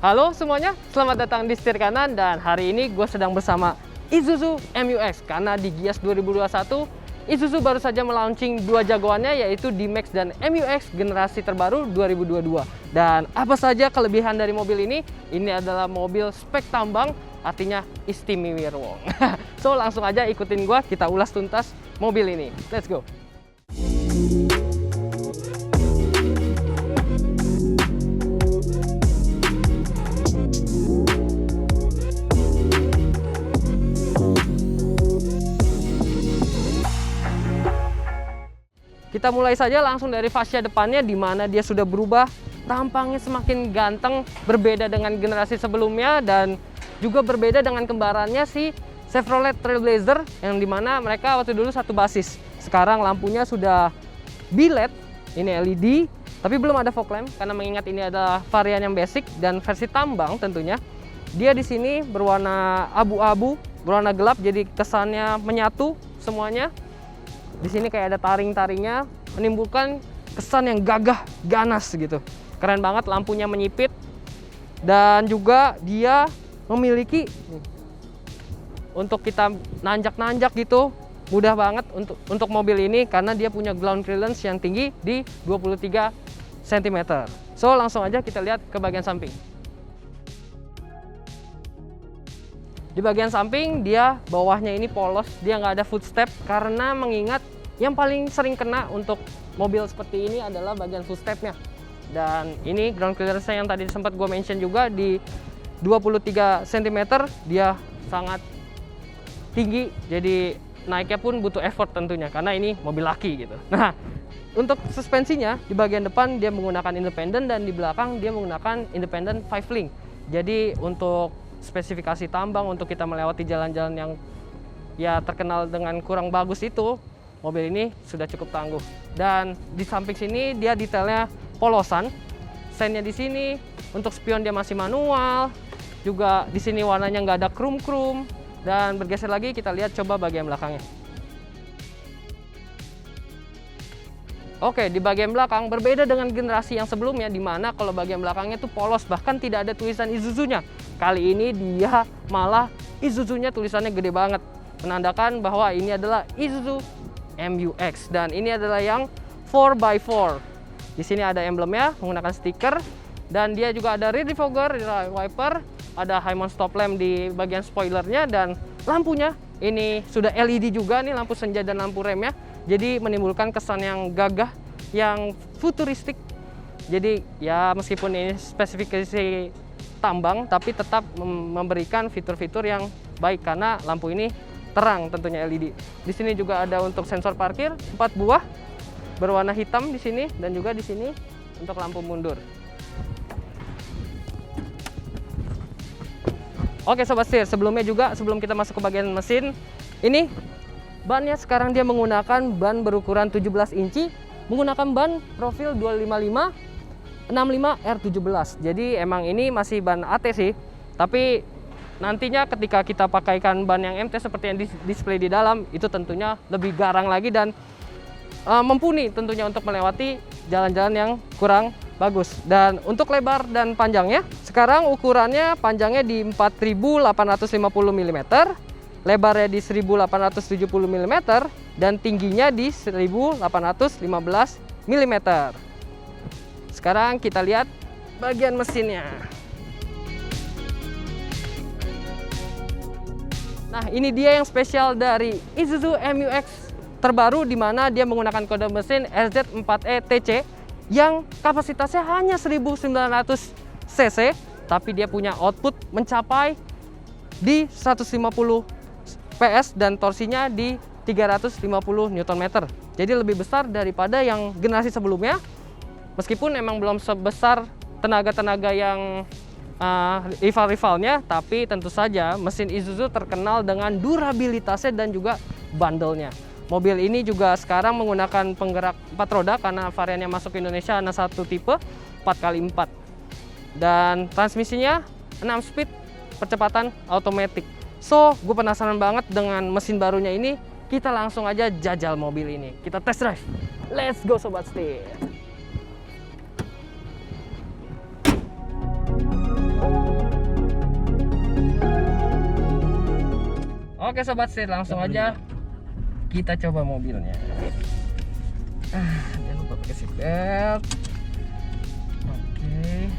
Halo semuanya, selamat datang di setir kanan dan hari ini gue sedang bersama Isuzu MU-X karena di Gias 2021 Isuzu baru saja melaunching dua jagoannya yaitu D-Max dan MU-X generasi terbaru 2022. Dan apa saja kelebihan dari mobil ini? Ini adalah mobil spek tambang, artinya istimewa. So langsung aja ikutin gue, kita ulas tuntas mobil ini. Let's go! Kita mulai saja langsung dari fascia depannya, di mana dia sudah berubah, tampangnya semakin ganteng, berbeda dengan generasi sebelumnya dan juga berbeda dengan kembarannya si Chevrolet Trailblazer yang dimana mereka waktu dulu satu basis. Sekarang lampunya sudah B-LED, ini LED, tapi belum ada fog lamp karena mengingat ini adalah varian yang basic dan versi tambang tentunya. Dia di sini berwarna abu-abu, berwarna gelap, jadi kesannya menyatu semuanya. Di sini kayak ada taring-taringnya, menimbulkan kesan yang gagah, ganas gitu. Keren banget, lampunya menyipit. Dan juga dia memiliki untuk kita nanjak-nanjak gitu, mudah banget untuk mobil ini karena dia punya ground clearance yang tinggi di 23 cm. So langsung aja kita lihat ke bagian samping. Di bagian samping dia bawahnya ini polos, dia nggak ada footstep karena mengingat yang paling sering kena untuk mobil seperti ini adalah bagian footstepnya. Dan ini ground clearance yang tadi sempat gue mention juga di 23 cm, dia sangat tinggi, jadi naiknya pun butuh effort tentunya karena ini mobil laki gitu. Nah, untuk suspensinya di bagian depan dia menggunakan independen dan di belakang dia menggunakan independen 5 link. Jadi untuk spesifikasi tambang, untuk kita melewati jalan-jalan yang ya terkenal dengan kurang bagus itu, mobil ini sudah cukup tangguh. Dan di samping sini dia detailnya polosan. Sennya di sini untuk spion dia masih manual. Juga di sini warnanya nggak ada krum-krum. Dan bergeser lagi kita lihat coba bagian belakangnya. Oke, di bagian belakang berbeda dengan generasi yang sebelumnya, di mana kalau bagian belakangnya tuh polos, bahkan tidak ada tulisan Isuzu-nya. Kali ini dia malah Isuzu-nya tulisannya gede banget, menandakan bahwa ini adalah Isuzu MU-X dan ini adalah yang 4x4. Di sini ada emblemnya menggunakan stiker dan dia juga ada rear defogger, rear wiper, ada high mount stop lamp di bagian spoilernya dan lampunya ini sudah LED juga nih, lampu senja dan lampu remnya. Jadi menimbulkan kesan yang gagah, yang futuristik. Jadi ya meskipun ini spesifikasi tambang, tapi tetap memberikan fitur-fitur yang baik karena lampu ini terang tentunya LED. Di sini juga ada untuk sensor parkir 4 buah berwarna hitam di sini dan juga di sini untuk lampu mundur. Oke sobat setir, sebelumnya juga sebelum kita masuk ke bagian mesin, ini bannya sekarang dia menggunakan ban berukuran 17 inci, menggunakan ban profil 255 65 R17. Jadi emang ini masih ban AT sih, tapi nantinya ketika kita pakaikan ban yang MT seperti yang display di dalam, itu tentunya lebih garang lagi dan mumpuni tentunya untuk melewati jalan-jalan yang kurang bagus. Dan untuk lebar dan panjangnya, sekarang ukurannya panjangnya di 4850 mm, lebarnya di 1870 mm, dan tingginya di 1815 mm. Sekarang kita lihat bagian mesinnya. Nah, ini dia yang spesial dari Isuzu MU-X terbaru, di mana dia menggunakan kode mesin RZ4E-TC yang kapasitasnya hanya 1900 cc, tapi dia punya output mencapai di 150 PS dan torsinya di 350 Nm. Jadi lebih besar daripada yang generasi sebelumnya, meskipun memang belum sebesar tenaga-tenaga yang rival-rivalnya, tapi tentu saja mesin Isuzu terkenal dengan durabilitasnya dan juga bandelnya. Mobil ini juga sekarang menggunakan penggerak 4 roda karena varian yang masuk ke Indonesia hanya satu tipe 4x4. Dan transmisinya 6 speed, percepatan automatic. So, gue penasaran banget dengan mesin barunya ini. Kita langsung aja jajal mobil ini. Kita test drive. Let's go sobat setir. Oke sobat setir, langsung aja kita coba mobilnya. Jangan lupa pakai seatbelt. Oke,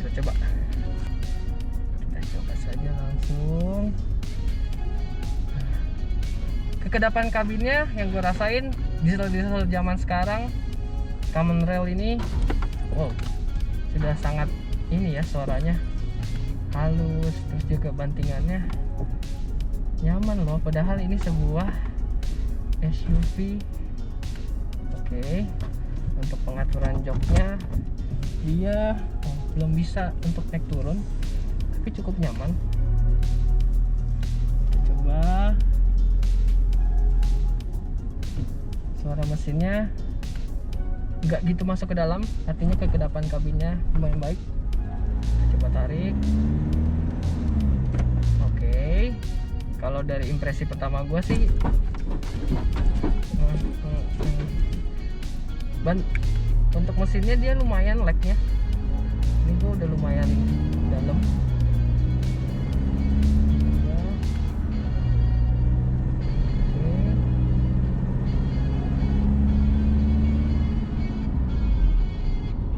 kita coba saja langsung. Kekedapan kabinnya yang gue rasain diesel zaman sekarang, common rail ini, wow, sudah sangat ini ya, suaranya halus, terus juga bantingannya nyaman loh, padahal ini sebuah SUV. Oke, untuk pengaturan joknya dia belum bisa untuk naik turun, tapi cukup nyaman. Kita coba. Suara mesinnya nggak gitu masuk ke dalam, artinya kekedapan kabinnya lumayan baik. Kita coba tarik. Oke, kalau dari impresi pertama gue sih untuk mesinnya dia lumayan lagnya. Ini gue udah lumayan dalam.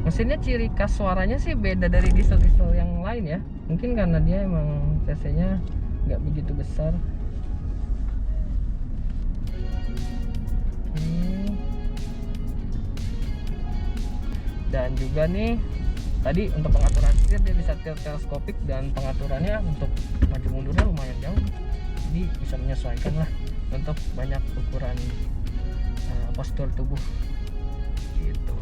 Mesinnya ciri khas suaranya sih beda dari diesel-diesel yang lain ya. Mungkin karena dia emang cc-nya nggak begitu besar. Dan juga nih tadi untuk pengaturan setir dia bisa teleskopik, dan pengaturannya untuk maju mundurnya lumayan jauh. Jadi bisa menyesuaikan lah untuk banyak ukuran postur tubuh gitu.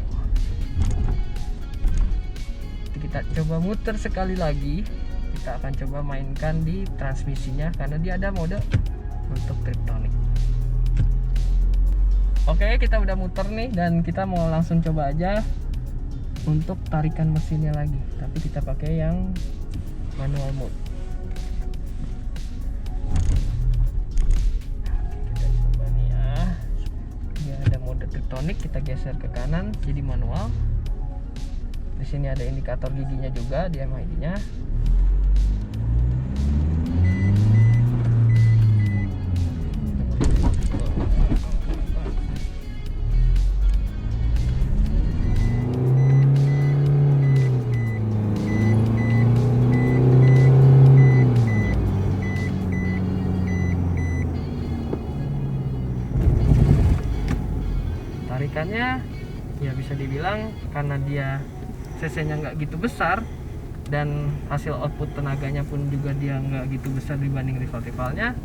Kita coba muter sekali lagi. Kita akan coba mainkan di transmisinya karena dia ada mode untuk triptonic. Oke, kita udah muter nih dan kita mau langsung coba aja untuk tarikan mesinnya lagi, tapi kita pakai yang manual mode. Kita coba nih ya. Dia ada mode triptonic, kita geser ke kanan jadi manual. Di sini ada indikator giginya juga, di MID-nya. Tarikannya ya bisa dibilang karena dia cc-nya nggak gitu besar dan hasil output tenaganya pun juga dia nggak gitu besar dibanding rival-rivalnya,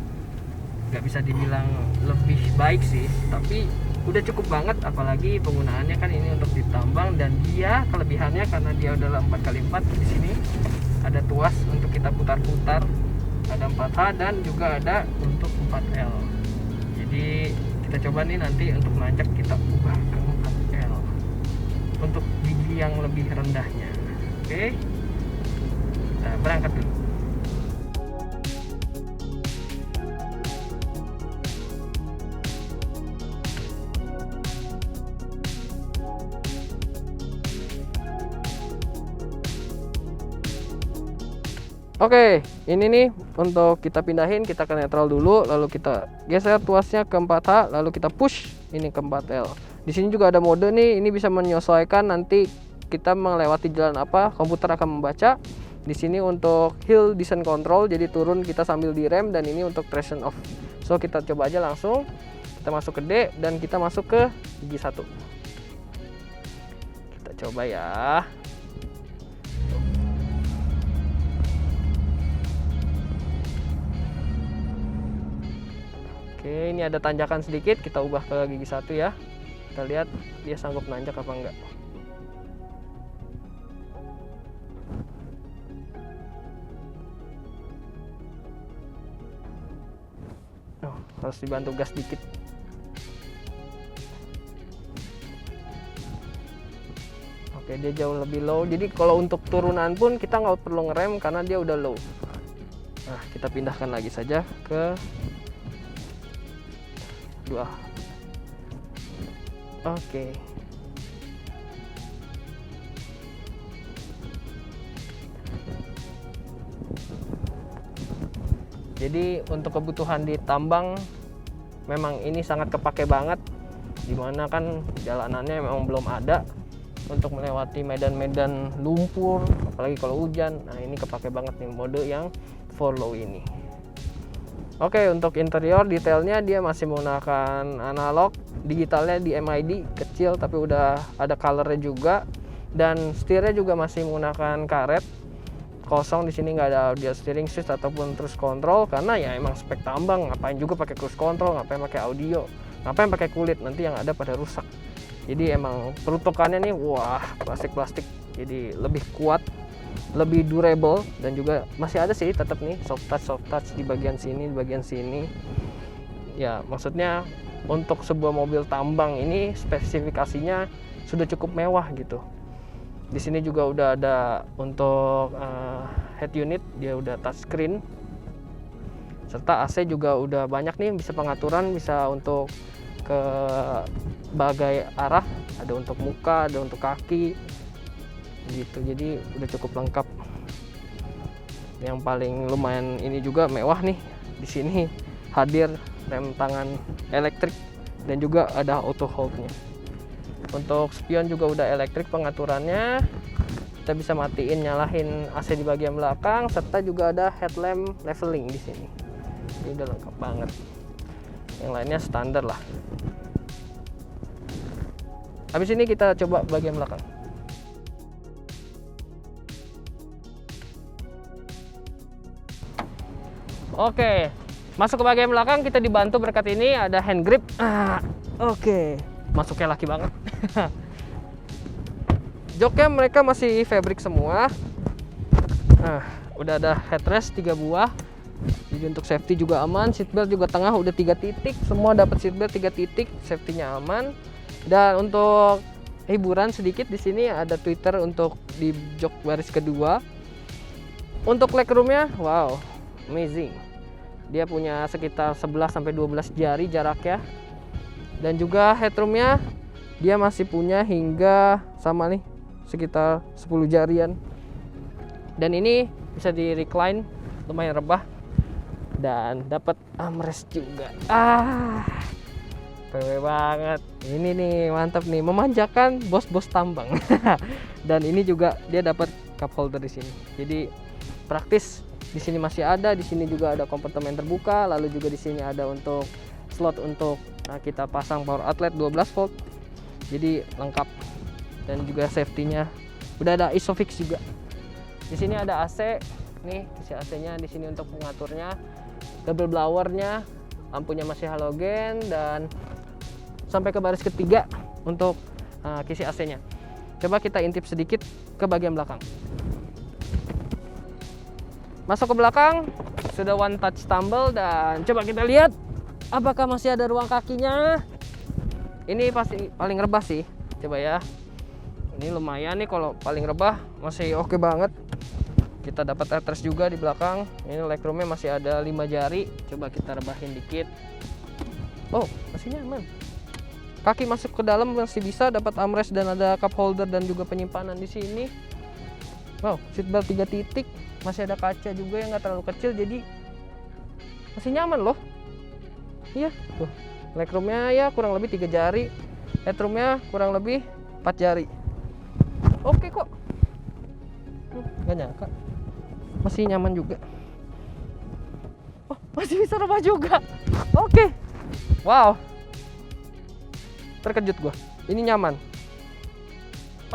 nggak bisa dibilang lebih baik sih, tapi udah cukup banget. Apalagi penggunaannya kan ini untuk ditambang, dan dia kelebihannya karena dia adalah 4x4. Di sini ada tuas untuk kita putar-putar, ada 4H dan juga ada untuk 4L. Jadi kita coba nih nanti untuk nanjak kita ubah ke 4L untuk gigi yang lebih rendahnya. Oke, kita berangkat dulu. Oke, ini nih untuk kita pindahin, kita ke netral dulu, lalu kita geser tuasnya ke 4H, lalu kita push ini ke 4L. Di sini juga ada mode nih, ini bisa menyesuaikan nanti kita melewati jalan apa, komputer akan membaca. Di sini untuk hill descent control, jadi turun kita sambil direm, dan ini untuk traction off. So kita coba aja langsung, kita masuk ke D dan kita masuk ke gigi 1. Kita coba ya. Oke, ini ada tanjakan sedikit, kita ubah ke gigi 1 ya. Kita lihat dia sanggup nanjak apa enggak. Oh, harus dibantu gas dikit. Oke, dia jauh lebih low. Jadi kalau untuk turunan pun kita nggak perlu ngerem karena dia udah low. Nah, kita pindahkan lagi saja ke 2. Oke. Jadi untuk kebutuhan di tambang memang ini sangat kepake banget, dimana kan jalanannya memang belum ada untuk melewati medan-medan lumpur, apalagi kalau hujan. Nah ini kepake banget nih mode yang 4Low ini. Oke, untuk interior detailnya dia masih menggunakan analog, digitalnya di MID kecil tapi udah ada colornya juga, dan setirnya juga masih menggunakan karet kosong. Di sini nggak ada audio steering shift ataupun cruise control, karena ya emang spek tambang, ngapain juga pakai cruise control, ngapain pakai audio, ngapain pakai kulit, nanti yang ada pada rusak. Jadi emang peruntukannya nih wah plastik, jadi lebih kuat, lebih durable, dan juga masih ada sih tetap nih soft touch di bagian sini, ya maksudnya untuk sebuah mobil tambang ini spesifikasinya sudah cukup mewah gitu. Di sini juga udah ada untuk head unit, dia udah touchscreen, serta AC juga udah banyak nih, bisa pengaturan, bisa untuk ke berbagai arah, ada untuk muka, ada untuk kaki gitu. Jadi udah cukup lengkap. Yang paling lumayan ini juga mewah nih, di sini hadir rem tangan elektrik dan juga ada auto hold-nya. Untuk spion juga udah elektrik pengaturannya, kita bisa matiin nyalain AC di bagian belakang, serta juga ada headlamp leveling di sini. Ini udah lengkap banget. Yang lainnya standar lah. Habis ini kita coba bagian belakang. Oke, masuk ke bagian belakang kita dibantu berkat ini ada hand grip. Oke, masuknya laki banget. Joknya mereka masih fabric semua. Udah ada headrest 3 buah. Jadi untuk safety juga aman. Seatbelt juga tengah udah 3 titik. Semua dapat seatbelt 3 titik, safety-nya aman. Dan untuk hiburan sedikit di sini ada tweeter untuk di jok baris kedua. Untuk legroomnya, wow, amazing. Dia punya sekitar 11 sampai 12 jari jaraknya. Dan juga headroomnya dia masih punya hingga sama nih sekitar 10 jarian. Dan ini bisa di recline, lumayan rebah. Dan dapat armrest juga. PW banget. Ini nih mantap nih, memanjakan bos-bos tambang. Dan ini juga dia dapat cup holder di sini. Jadi praktis. Di sini masih ada, di sini juga ada kompartemen terbuka, lalu juga di sini ada untuk slot untuk kita pasang power outlet 12 volt. Jadi lengkap. Dan juga safety-nya udah ada isofix juga. Di sini ada AC. Nih, isi AC-nya di sini untuk pengaturnya. Double blower-nya, lampunya masih halogen, dan sampai ke baris ketiga untuk kisi AC-nya. Coba kita intip sedikit ke bagian belakang. Masuk ke belakang, sudah one touch tumble, dan coba kita lihat apakah masih ada ruang kakinya. Ini pasti paling rebah sih, coba ya. Ini lumayan nih kalau paling rebah, masih oke banget. Kita dapat headrest juga di belakang. Ini legroomnya masih ada 5 jari. Coba kita rebahin dikit. Oh, masih nyaman. Kaki masuk ke dalam masih bisa, dapat armrest dan ada cup holder dan juga penyimpanan di sini. Wow, seatbelt 3 titik. Masih ada kaca juga yang nggak terlalu kecil, jadi masih nyaman loh. Iya, tuh. Legroomnya ya kurang lebih 3 jari. Headroomnya kurang lebih 4 jari. Oke kok. Nggak nyangka. Masih nyaman juga. Oh, masih bisa rebah juga. Oke. Wow. Terkejut gua. Ini nyaman.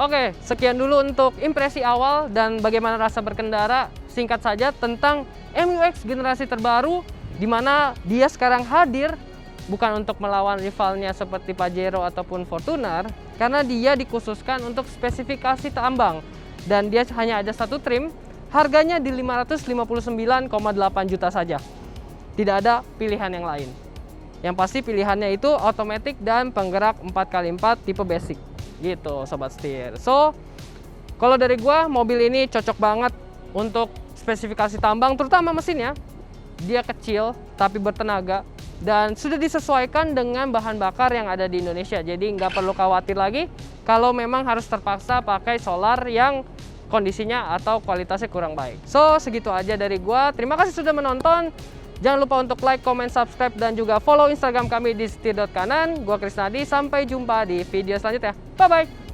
Oke, sekian dulu untuk impresi awal dan bagaimana rasa berkendara singkat saja tentang MU-X generasi terbaru, di mana dia sekarang hadir bukan untuk melawan rivalnya seperti Pajero ataupun Fortuner, karena dia dikhususkan untuk spesifikasi tambang dan dia hanya ada satu trim, harganya di 559,8 juta saja. Tidak ada pilihan yang lain. Yang pasti pilihannya itu automatic dan penggerak 4x4 tipe basic. Gitu sobat setir. So, kalau dari gua mobil ini cocok banget untuk spesifikasi tambang, terutama mesinnya. Dia kecil tapi bertenaga dan sudah disesuaikan dengan bahan bakar yang ada di Indonesia. Jadi nggak perlu khawatir lagi kalau memang harus terpaksa pakai solar yang kondisinya atau kualitasnya kurang baik. So, segitu aja dari gua. Terima kasih sudah menonton. Jangan lupa untuk like, comment, subscribe, dan juga follow Instagram kami di setir.kanan. Gua Krisnadi, sampai jumpa di video selanjutnya. Bye-bye!